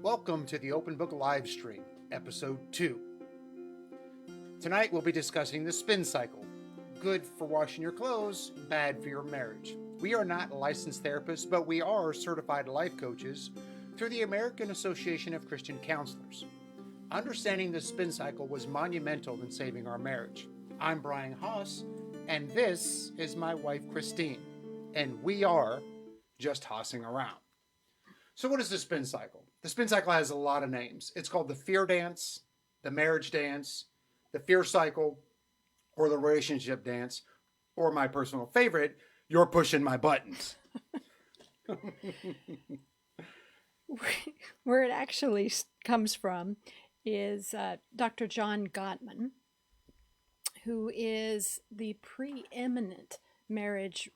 Welcome to the Open Book live stream, episode 2. Tonight we'll be discussing the spin cycle. Good for washing your clothes, bad for your marriage. We are not licensed therapists, but we are certified life coaches through the American Association of Christian Counselors. Understanding the spin cycle was monumental in saving our marriage. I'm Bryan Hoss, and this is my wife Christine, and we are just hossing around. So what is the spin cycle? The spin cycle has a lot of names. It's called the fear dance, the marriage dance, the fear cycle, or the relationship dance, or my personal favorite, you're pushing my buttons. Where it actually comes from is Dr. John Gottman, who is the preeminent marriage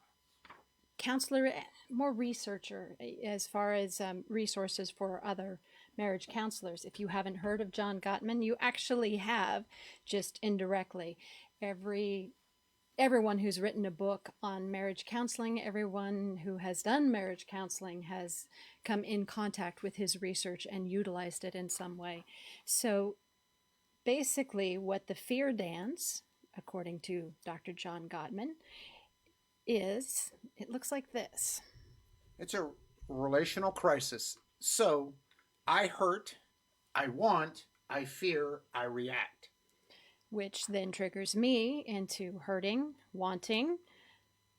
counselor, more researcher as far as resources for other marriage counselors. If you haven't heard of John Gottman, you actually have, just indirectly. Everyone who's written a book on marriage counseling, everyone who has done marriage counseling has come in contact with his research and utilized it in some way. So basically what the fear dance, according to Dr. John Gottman, is, it looks like this. It's a relational crisis. So I hurt, I want, I fear, I react. Which then triggers me into hurting, wanting,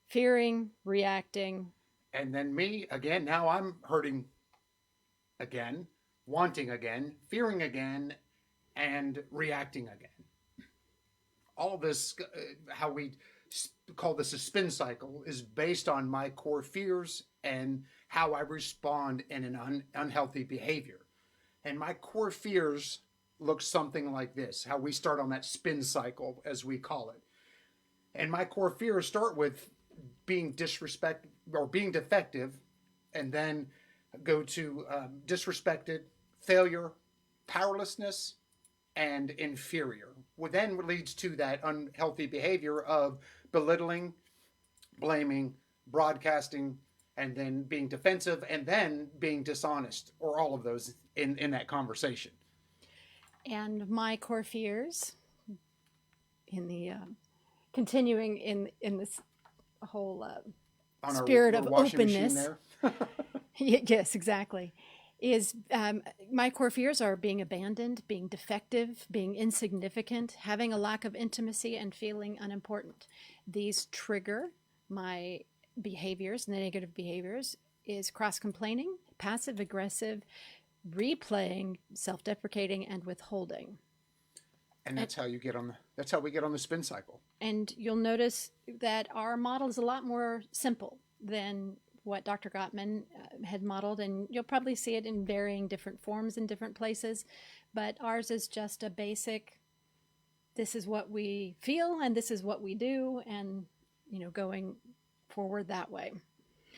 fearing, reacting. And then me again, now I'm hurting again, wanting again, fearing again, and reacting again. All this, how we call this a spin cycle, is based on my core fears and how I respond in an unhealthy behavior. And my core fears look something like this, how we start on that spin cycle, as we call it. And my core fears start with being disrespected or being defective, and then go to disrespected, failure, powerlessness, and inferior. What then leads to that unhealthy behavior of belittling, blaming, broadcasting, and then being defensive, and then being dishonest, or all of those in that conversation. And my core fears, in the continuing in this whole spirit of openness. Yes, exactly. Is my core fears are being abandoned, being defective, being insignificant, having a lack of intimacy, and feeling unimportant. These trigger my behaviors, negative behaviors, is cross-complaining, passive-aggressive, replaying, self-deprecating, and withholding. And that's how we get on the spin cycle. And you'll notice that our model is a lot more simple than what Dr. Gottman had modeled, and you'll probably see it in varying different forms in different places, but ours is just a basic, this is what we feel and this is what we do, and going forward that way.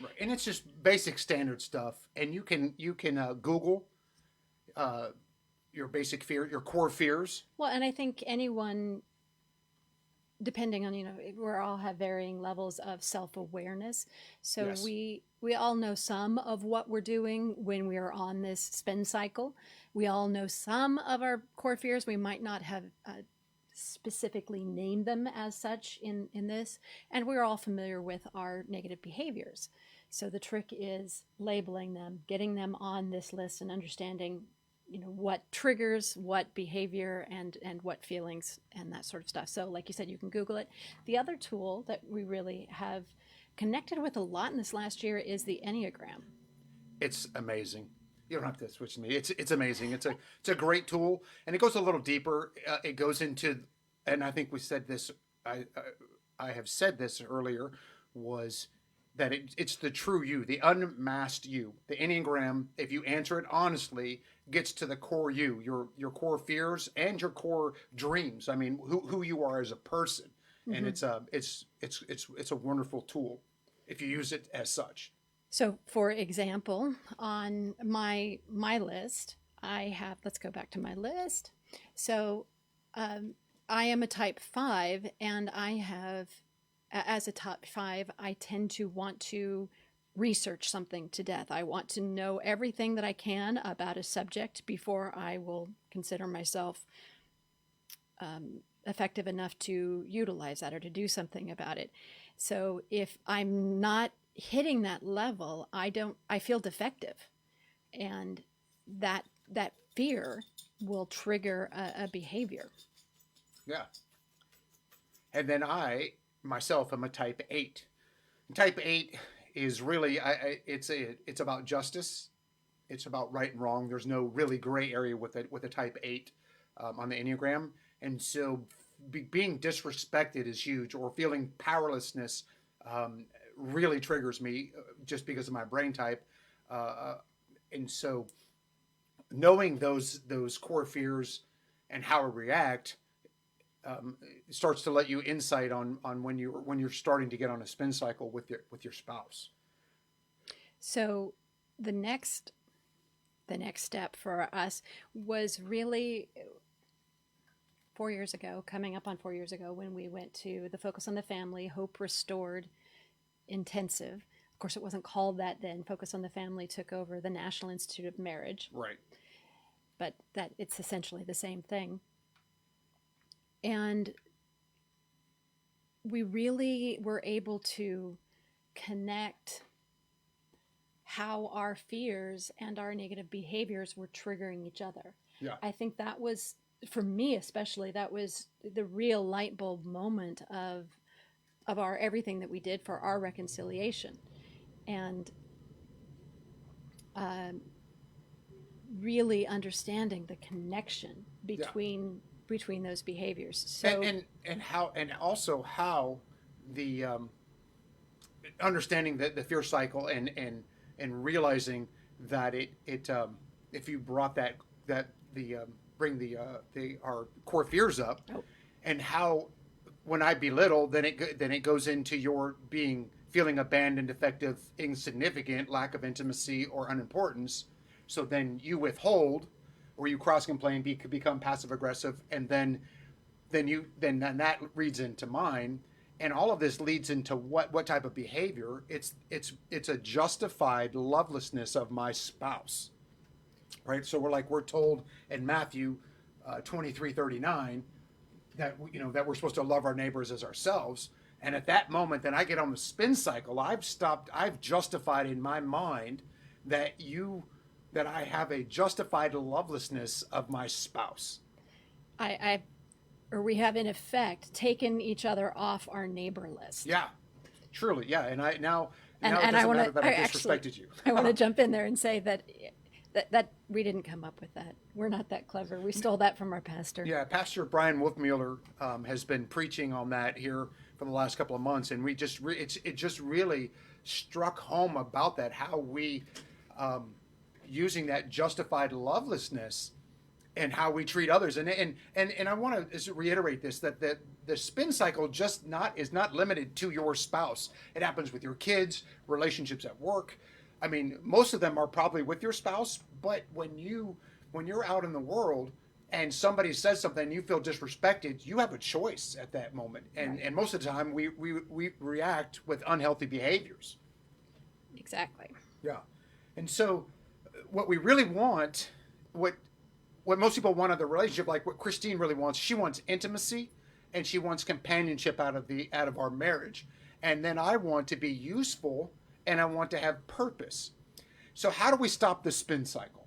Right. And it's just basic standard stuff, and you can Google your basic fear, your core fears. Well, and I think anyone, depending on, we all have varying levels of self-awareness. So yes. We all know some of what we're doing when we are on this spin cycle. We all know some of our core fears. We might not have specifically named them as such in this. And we're all familiar with our negative behaviors. So the trick is labeling them, getting them on this list, and understanding what triggers what behavior and what feelings and that sort of stuff. So like you said, you can Google it. The other tool that we really have connected with a lot in this last year is the Enneagram. It's amazing. You don't have to switch to me. It's amazing. It's a great tool, and it goes a little deeper. It goes into, and I think we said this, I have said this earlier, was that it's the true you, the unmasked you. The Enneagram, if you answer it honestly, gets to the core you, your core fears and your core dreams. I mean, who you are as a person, mm-hmm. And it's a wonderful tool if you use it as such. So, for example, on my list, I have. Let's go back to my list. So, I am a type 5, and I have. As a type 5, I tend to want to research something to death. I want to know everything that I can about a subject before I will consider myself effective enough to utilize that or to do something about it. So if I'm not hitting that level, I feel defective. And that fear will trigger a behavior. Yeah. And then I myself am a type 8. Type 8 is really it's about justice. It's about right and wrong. There's no really gray area with a type 8 on the Enneagram. And so being disrespected is huge, or feeling powerlessness really triggers me just because of my brain type. And so knowing those core fears and how to react starts to let you insight on when you're starting to get on a spin cycle with your spouse. So the next step for us was really 4 years ago, coming up on 4 years ago, when we went to the Focus on the Family, Hope Restored Intensive. Of course, it wasn't called that then. Focus on the Family took over the National Institute of Marriage. Right. But that it's essentially the same thing. And we really were able to connect how our fears and our negative behaviors were triggering each other. Yeah. I think that was, for me especially, that was the real light bulb moment of our everything that we did for our reconciliation. And really understanding the connection between those behaviors. So and also how the understanding the fear cycle and realizing that it if you brought bring our core fears up, and how when I belittle, then it goes into your feeling abandoned, defective, insignificant, lack of intimacy or unimportance. So then you withhold, or you cross complain, become passive aggressive, and then that reads into mine, and all of this leads into what type of behavior? It's a justified lovelessness of my spouse, right? So we're told in Matthew 23:39 that that we're supposed to love our neighbors as ourselves, and at that moment, then I get on the spin cycle. I've justified in my mind that I have a justified lovelessness of my spouse. We have in effect taken each other off our neighbor list. Yeah, truly, yeah. And I now and it doesn't matter that I actually disrespected you. I want to jump in there and say that we didn't come up with that. We're not that clever. We stole that from our pastor. Yeah, Pastor Bryan Wolfmueller has been preaching on that here for the last couple of months, and it just really struck home about that, how we using that justified lovelessness and how we treat others. And I want to reiterate this, that the spin cycle is not limited to your spouse. It happens with your kids, relationships at work. I mean, most of them are probably with your spouse, but when you're out in the world and somebody says something and you feel disrespected, you have a choice at that moment. And most of the time we react with unhealthy behaviors. Exactly. Yeah. And so what we really want, what most people want out of the relationship, like what Christine really wants, she wants intimacy and she wants companionship out of our marriage. And then I want to be useful and I want to have purpose. So how do we stop the spin cycle?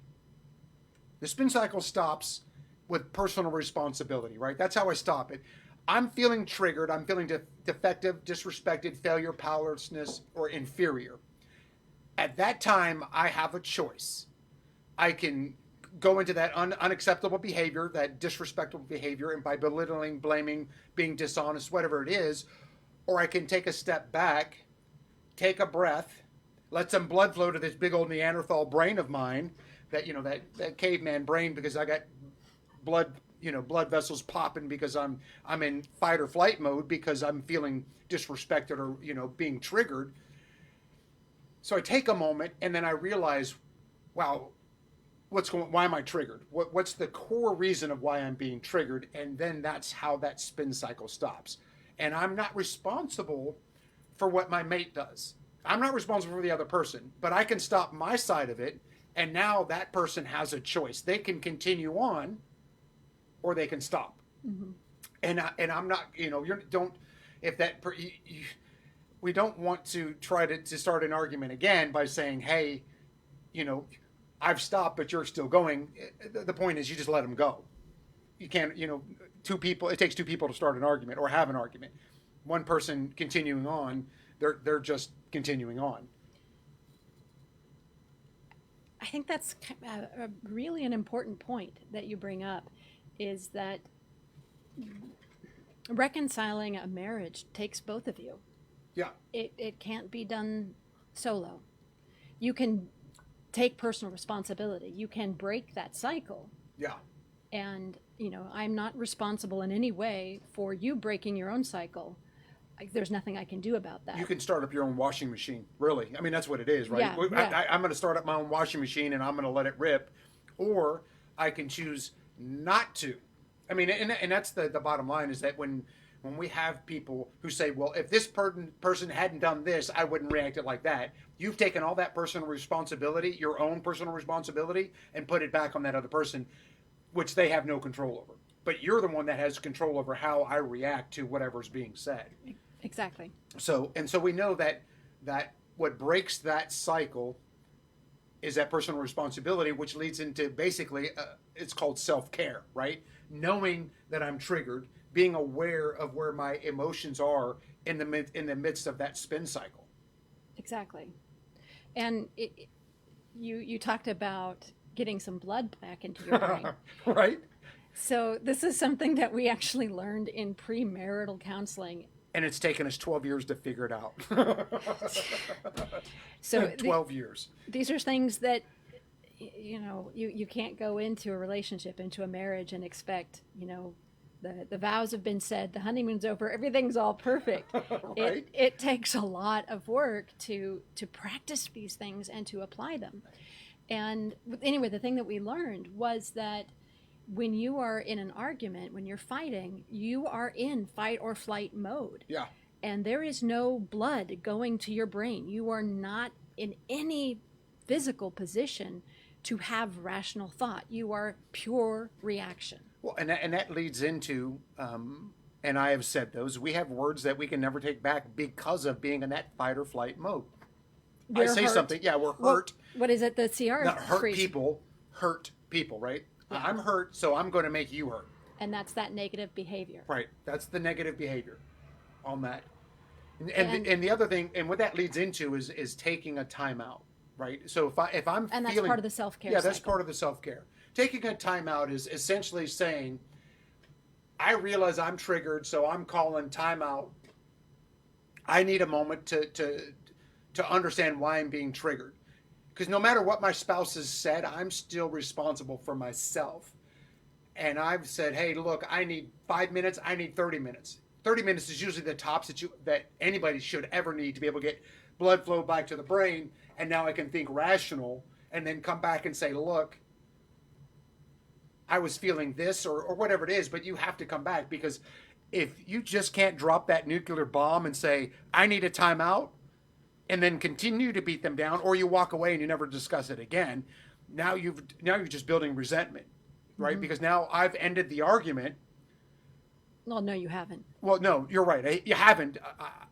The spin cycle stops with personal responsibility, right? That's how I stop it. I'm feeling triggered. I'm feeling defective, disrespected, failure, powerlessness, or inferior. At that time, I have a choice. I can go into that unacceptable behavior, that disrespectful behavior, and by belittling, blaming, being dishonest, whatever it is, or I can take a step back, take a breath, let some blood flow to this big old Neanderthal brain of mine, that caveman brain, because I got blood vessels popping because I'm in fight or flight mode because I'm feeling disrespected or being triggered. So I take a moment and then I realize, wow, why am I triggered? What's the core reason of why I'm being triggered? And then that's how that spin cycle stops. And I'm not responsible for what my mate does. I'm not responsible for the other person, but I can stop my side of it, and now that person has a choice. They can continue on, or they can stop. Mm-hmm. And I'm not, you don't, if that, we don't want to try to start an argument again by saying, hey, I've stopped, but you're still going. The point is, you just let them go. You can't, two people. It takes two people to start an argument or have an argument. One person continuing on, they're just continuing on. I think that's really an important point that you bring up, is that reconciling a marriage takes both of you. Yeah. It can't be done solo. You can take personal responsibility. You can break that cycle. Yeah. And, I'm not responsible in any way for you breaking your own cycle. There's nothing I can do about that. You can start up your own washing machine, really. I mean, that's what it is, right? Yeah. I'm going to start up my own washing machine and I'm going to let it rip. Or I can choose not to. I mean, and that's the bottom line, is that when we have people who say, well, if this person hadn't done this, I wouldn't react it like that. You've taken all that personal responsibility, your own personal responsibility, and put it back on that other person, which they have no control over. But you're the one that has control over how I react to whatever's being said. Exactly. So we know that what breaks that cycle is that personal responsibility, which leads into basically, it's called self-care, right? Knowing that I'm triggered, being aware of where my emotions are in the midst of that spin cycle. Exactly. And you talked about getting some blood back into your brain. Right. So this is something that we actually learned in premarital counseling. And it's taken us 12 years to figure it out. So 12 years. These are things that, you can't go into a relationship, into a marriage, and expect, the vows have been said, the honeymoon's over, everything's all perfect. Right? It takes a lot of work to practice these things and to apply them. And anyway, the thing that we learned was that when you are in an argument, when you're fighting, you are in fight or flight mode. Yeah. And there is no blood going to your brain. You are not in any physical position to have rational thought. You are pure reaction. Well, and that leads into, and I have said those, we have words that we can never take back because of being in that fight or flight mode. We're I say hurt. Something, yeah, we're hurt. What is it? The CR Not hurt people, right? Yeah. I'm hurt, so I'm going to make you hurt. And that's that negative behavior. Right. That's the negative behavior on that. And the other thing, and what that leads into is taking a timeout, right? So if I'm and that's feeling, part of the self-care. Yeah, that's part of the self-care. Taking a timeout is essentially saying, I realize I'm triggered, so I'm calling timeout. I need a moment to understand why I'm being triggered. Because no matter what my spouse has said, I'm still responsible for myself. And I've said, hey, look, I need 5 minutes, I need 30 minutes. 30 minutes is usually the tops that anybody should ever need to be able to get blood flow back to the brain. And now I can think rational and then come back and say, look, I was feeling this or whatever it is, but you have to come back, because if you just can't drop that nuclear bomb and say, I need a timeout, and then continue to beat them down, or you walk away and you never discuss it again, now you're just building resentment, right? Mm-hmm. Because now I've ended the argument. Well, no, you haven't. Well, no, you're right. You haven't.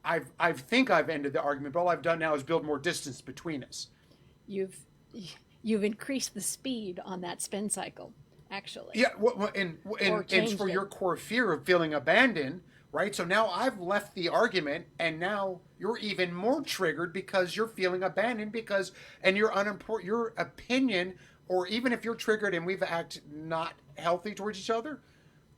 I think I've ended the argument, but all I've done now is build more distance between us. You've increased the speed on that spin cycle, actually. Yeah, and it's for your core fear of feeling abandoned, right? So now I've left the argument, and now you're even more triggered because you're feeling abandoned and you're unimportant. Your opinion, or even if you're triggered and we've acted not healthy towards each other,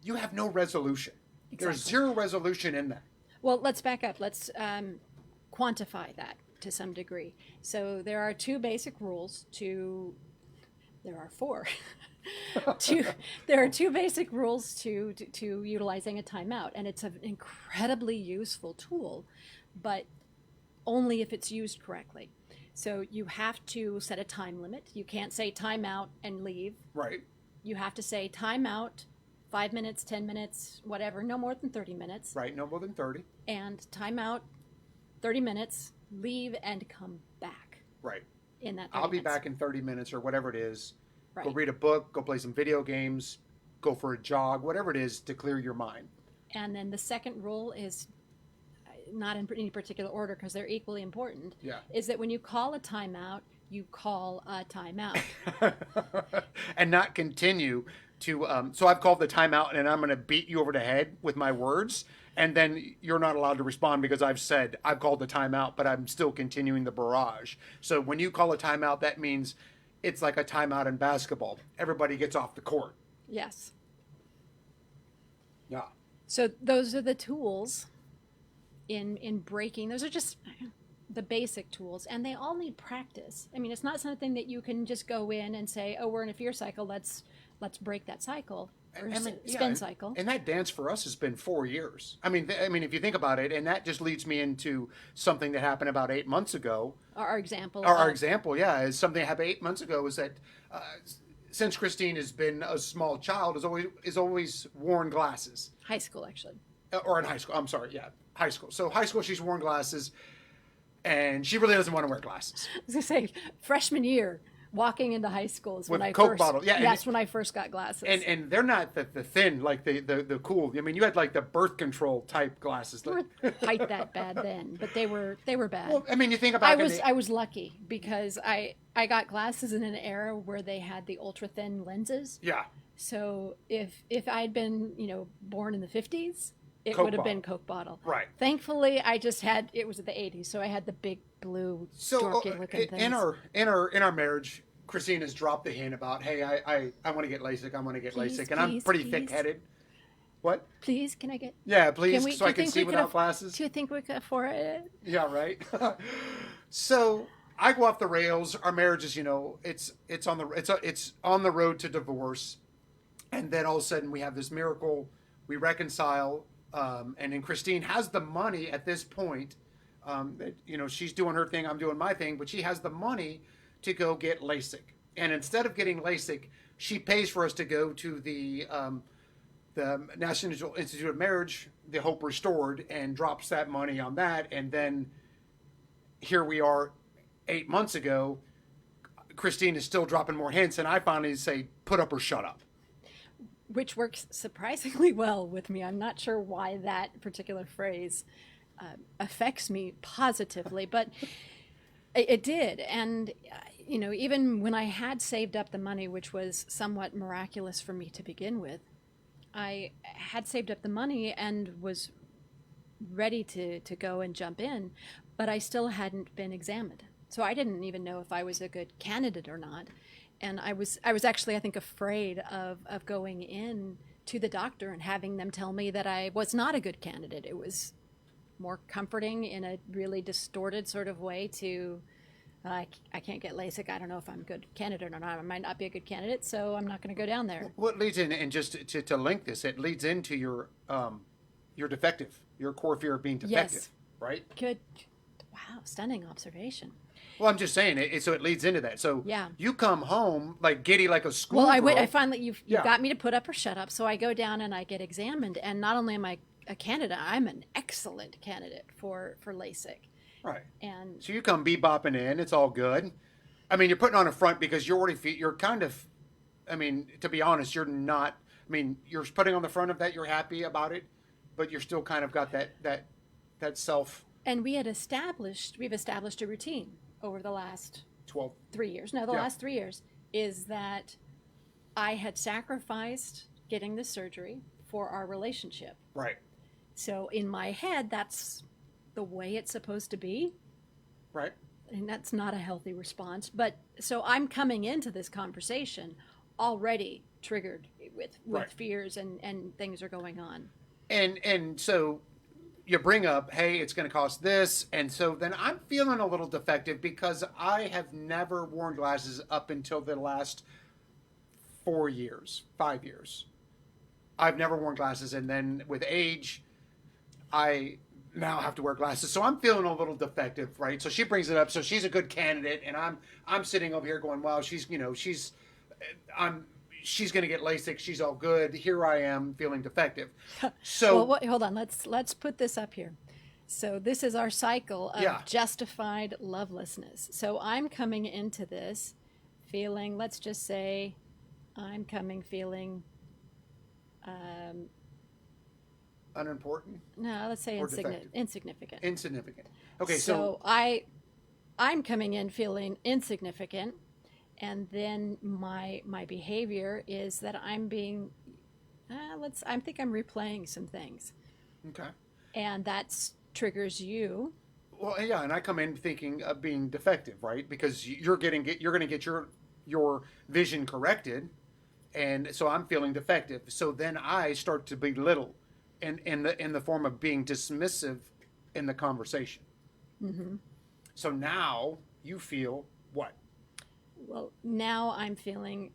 you have no resolution. Exactly. There's zero resolution in that. Well, let's back up. Let's quantify that to some degree. So there are two basic rules there are four. There are two basic rules to utilizing a timeout, and it's an incredibly useful tool, but only if it's used correctly. So you have to set a time limit. You can't say timeout and leave. Right. You have to say timeout, 5 minutes, 10 minutes, whatever, no more than 30 minutes. Right, no more than 30. And timeout, 30 minutes, leave and come back Right. in that 30 I'll be minutes. back in 30 minutes or whatever it is. Right. Go read a book, go play some video games, go for a jog, whatever it is to clear your mind. And then the second rule is not in any particular order because they're equally important. Yeah. Is that when you call a timeout, you call a timeout. And not continue to. So I've called the timeout and I'm going to beat you over the head with my words. And then you're not allowed to respond because I've said I've called the timeout, but I'm still continuing the barrage. So when you call a timeout, that means it's like a timeout in basketball. Everybody gets off the court. Yes. Yeah. So those are the tools in breaking. Those are just the basic tools, and they all need practice. I mean, it's not something that you can just go in and say, "Oh, we're in a fear cycle. Let's break that cycle or spin cycle." And that dance for us has been 4 years. I mean, if you think about it, and that just leads me into something that happened about 8 months ago. Our example. Our example, yeah, is something that happened 8 months ago. Is that since Christine has been a small child, is always worn glasses. High school, actually. Or in high school. I'm sorry, yeah, high school. So high school, she's worn glasses, and she really doesn't want to wear glasses. I was gonna say freshman year, walking into high school is With when I Coke first. bottle, yeah, That's when I first got glasses. And they're not the thin, like the cool. I mean, you had like the birth control type glasses. They weren't quite that bad then, but they were bad. Well, I mean, you think about I was lucky because I got glasses in an era where they had the ultra thin lenses. Yeah. So if I'd been born in the 50s, it Coke would have bottle. been Coke bottle. Right. Thankfully, I just had it was the 80s, so I had the big blue dorky looking things. In our marriage, Christine has dropped the hint about, hey, I want to get LASIK. I want to get LASIK, and I'm pretty thick-headed. What? Please, can I get? Yeah, please, so I can see without glasses. Do you think we could afford it? Yeah, right. So I go off the rails. Our marriage is, it's on the road to divorce, and then all of a sudden we have this miracle. We reconcile, and then Christine has the money at this point. That, she's doing her thing, I'm doing my thing, but she has the money to go get LASIK. And instead of getting LASIK, she pays for us to go to the National Institute of Marriage, the Hope Restored, and drops that money on that. And then here we are 8 months ago. Christine is still dropping more hints, and I finally say, put up or shut up. Which works surprisingly well with me. I'm not sure why that particular phrase affects me positively, but it did. And, even when I had saved up the money, which was somewhat miraculous for me to begin with, I had saved up the money and was ready to go and jump in, but I still hadn't been examined. So I didn't even know if I was a good candidate or not. And I was actually, I think, afraid of going in to the doctor and having them tell me that I was not a good candidate. It was more comforting in a really distorted sort of way to, I can't get LASIK. I don't know if I'm a good candidate or not. I might not be a good candidate, so I'm not going to go down there. What leads in, and just to link this, it leads into your defective, your core fear of being defective, Yes. right? Good. Wow, stunning observation. Well, I'm just saying, so it leads into that. So Yeah. you come home like giddy like a schoolgirl. Well, I finally, you Yeah. got me to put up or shut up, so I go down and I get examined, and not only am I a candidate, I'm an excellent candidate for LASIK. Right. And So you come bebopping in. It's all good. I mean, you're putting on a front because you're kind of, I mean, to be honest, you're not, I mean, you're putting on the front of that, you're happy about it, but you're still kind of got that self. And we've established a routine over the last 12. 3 years. No, the last 3 years is that I had sacrificed getting the surgery for our relationship. Right. So in my head, that's the way it's supposed to be. Right. And that's not a healthy response. But so I'm coming into this conversation already triggered with Right. fears and things are going on. And so you bring up, hey, it's going to cost this. And so then I'm feeling a little defective because I have never worn glasses up until the last 5 years. I've never worn glasses. And then with age, I now have to wear glasses. So I'm feeling a little defective, right? So she brings it up. So she's a good candidate. And I'm sitting over here going, wow, she's going to get LASIK. She's all good. Here I am feeling defective. So Well, hold on. Let's put this up here. So this is our cycle of Yeah. justified lovelessness. So I'm coming into this feeling, let's just say, I'm coming feeling, um, Unimportant no, let's say or defective? insignificant. Insignificant. Okay, so So I'm coming in feeling insignificant, and then my behavior is that I'm being I think I'm replaying some things, okay. and that triggers you. Well, yeah, and I come in thinking of being defective, right? Because you're going to get your vision corrected, and so I'm feeling defective. So then I start to belittle, in the form of being dismissive in the conversation. Hmm. So now you feel what? Well, now I'm feeling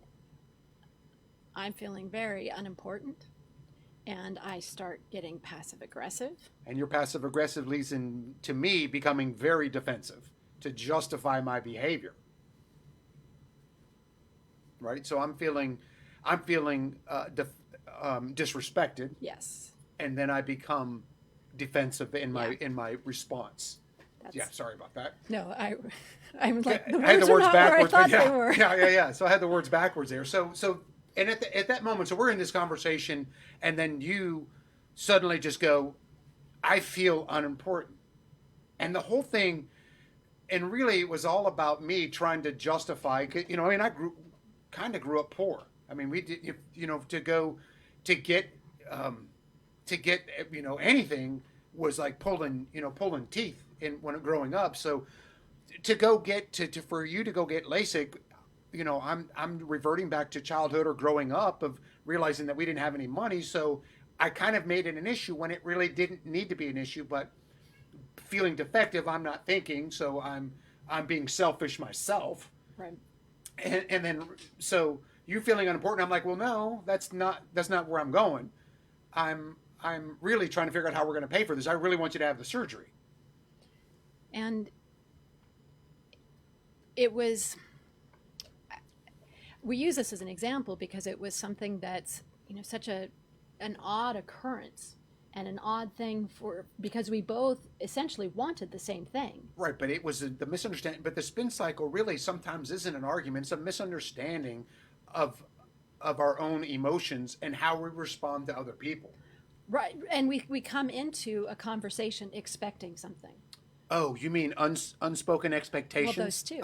very unimportant, and I start getting passive aggressive. And your passive aggressive leads into me becoming very defensive to justify my behavior, right? So I'm feeling disrespected, Yes, and then I become defensive in yeah, my response. Yeah, that's sorry about that. no, I'm like, the I had the words are words not where I backwards, but thought they yeah, were. yeah. So I had the words backwards there. And at that moment, so we're in this conversation, and then you suddenly just go, "I feel unimportant," and the whole thing, and really, it was all about me trying to justify. I mean, kind of grew up poor. I mean, we did, to go to get um, anything was like pulling teeth in when growing up. So to go get to for you to go get LASIK, I'm reverting back to childhood or growing up of realizing that we didn't have any money. So I kind of made it an issue when it really didn't need to be an issue. But feeling defective, I'm not thinking, so I'm being selfish myself. Right. And then so you feeling unimportant, I'm like, well, no, that's not where I'm going. I'm really trying to figure out how we're going to pay for this. I really want you to have the surgery. And it was, we use this as an example because it was something that's, such an odd occurrence and an odd thing for, because we both essentially wanted the same thing. Right, but it was the misunderstanding. But the spin cycle really sometimes isn't an argument; it's a misunderstanding of of our own emotions and how we respond to other people. Right. And we come into a conversation expecting something. Oh, you mean unspoken Well, those expectations? two.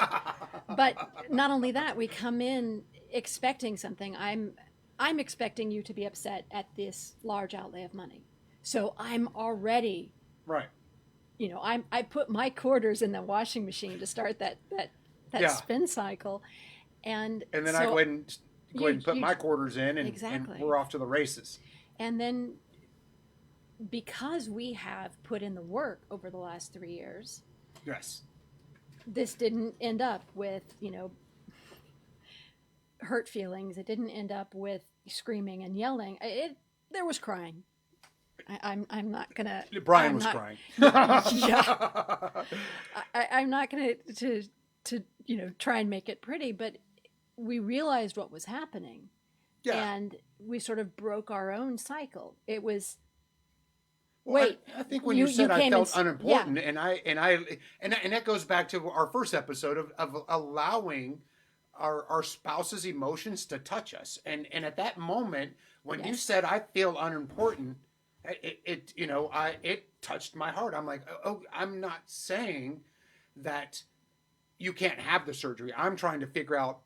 But not only that, we come in expecting something. I'm expecting you to be upset at this large outlay of money. So I'm already, Right. I put my quarters in the washing machine to start that Yeah. spin cycle. And And then I so go ahead and put you my quarters in, and exactly. we're off to the races. And then because we have put in the work over the last 3 years, Yes. this didn't end up with, hurt feelings. It didn't end up with screaming and yelling. There was crying. I'm not gonna. Bryan I'm was not, crying. Yeah, I'm not gonna to try and make it pretty, but we realized what was happening, Yeah. and we sort of broke our own cycle. It was Well, wait, I think when you said I came felt yeah, unimportant, and that goes back to our first episode of allowing our spouse's emotions to touch us, and at that moment when you yes, said I feel unimportant, it touched my heart. I'm like, oh, I'm not saying that you can't have the surgery. I'm trying to figure out,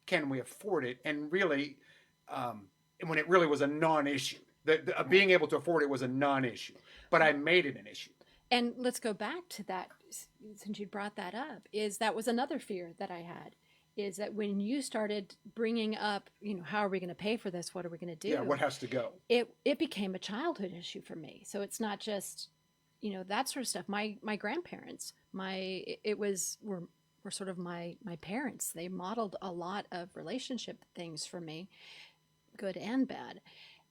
can we afford it, and really, um, when it really was a non-issue. right. Being able to afford it was a non-issue, but I made it an issue. And let's go back to that, since you brought that up. Is that was another fear that I had, is that when you started bringing up, how are we going to pay for this? What are we going to Yeah, do? what has to go? It became a childhood issue for me. So it's not just, that sort of stuff. My grandparents, it was were sort of my parents. They modeled a lot of relationship things for me, good and bad.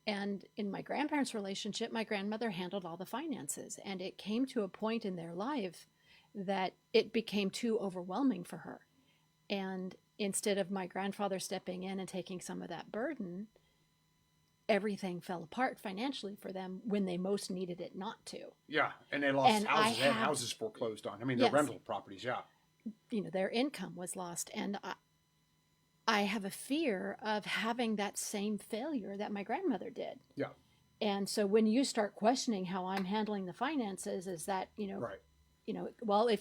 And in my grandparents' relationship, my grandmother handled all the finances, and it came to a point in their life that it became too overwhelming for her. And instead of my grandfather stepping in and taking some of that burden, everything fell apart financially for them when they most needed it not to. Yeah, and they lost houses. They had houses foreclosed on. I mean, the rental properties, yeah. Their income was lost. And I have a fear of having that same failure that my grandmother did. Yeah. And so when you start questioning how I'm handling the finances, is that, right. Well, I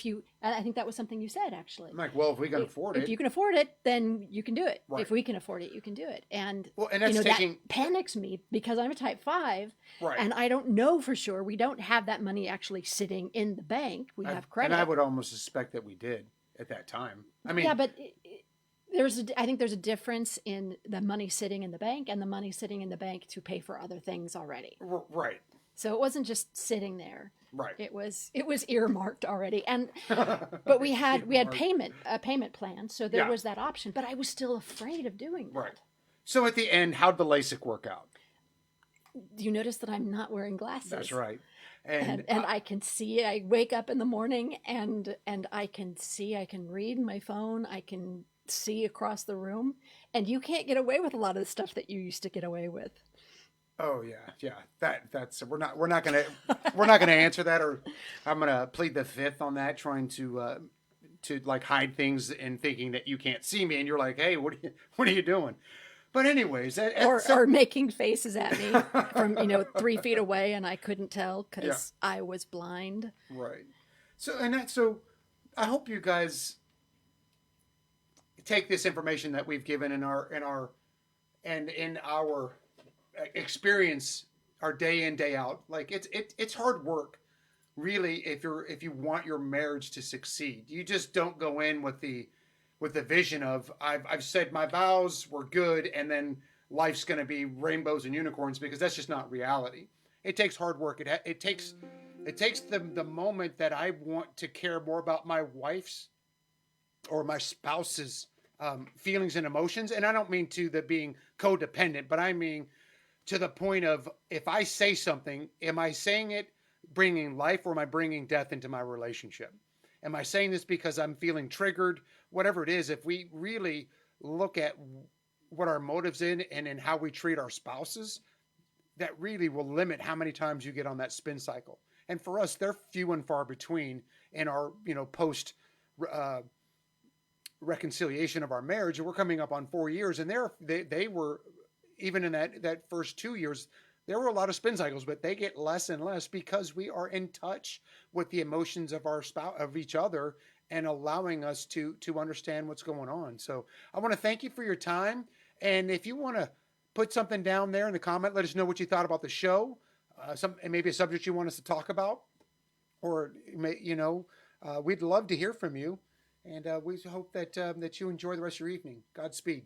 think that was something you said, actually. I'm like, well, if we can afford it. If you can afford it, then you can do it. Right. If we can afford it, you can do it. And, that's that panics me because I'm a type 5. Right. And I don't know for sure. We don't have that money actually sitting in the bank. We have credit. And I would almost suspect that we did at that time. I mean, yeah, but I think there's a difference in the money sitting in the bank and the money sitting in the bank to pay for other things already. Right. So it wasn't just sitting there. Right. It was earmarked already, and but we had a payment plan, so there was that option. But I was still afraid of doing that. Right. So at the end, how'd the LASIK work out? Do you notice that I'm not wearing glasses? That's right. And I can see. I wake up in the morning and I can see. I can read my phone. I can see across the room, and you can't get away with a lot of the stuff that you used to get away with. Oh yeah. That's we're not gonna answer that, or I'm gonna plead the fifth on that, trying to like hide things and thinking that you can't see me, and you're like, hey, what are you doing? But anyways, or making faces at me from 3 feet away, and I couldn't tell because I was blind. Right. So I hope you guys take this information that we've given in our experience, our day in, day out. Like it's hard work, really, if you want your marriage to succeed. You just don't go in with the vision of I've said my vows, we're good, and then life's going to be rainbows and unicorns, because that's just not reality. It takes hard work. It takes the moment that I want to care more about my wife's or my spouse's feelings and emotions, and I don't mean to the being codependent, but I mean to the point of, if I say something, am I saying it bringing life, or am I bringing death into my relationship? Am I saying this because I'm feeling triggered? Whatever it is, if we really look at what our motives in and in how we treat our spouses, that really will limit how many times you get on that spin cycle. And for us, they're few and far between in our post reconciliation of our marriage. And we're coming up on 4 years, and they were, even in that first 2 years, there were a lot of spin cycles, but they get less and less because we are in touch with the emotions of our spouse, of each other, and allowing us to understand what's going on. So I want to thank you for your time. And if you want to put something down there in the comment, let us know what you thought about the show, maybe a subject you want us to talk about, or we'd love to hear from you. And we hope that you enjoy the rest of your evening. Godspeed.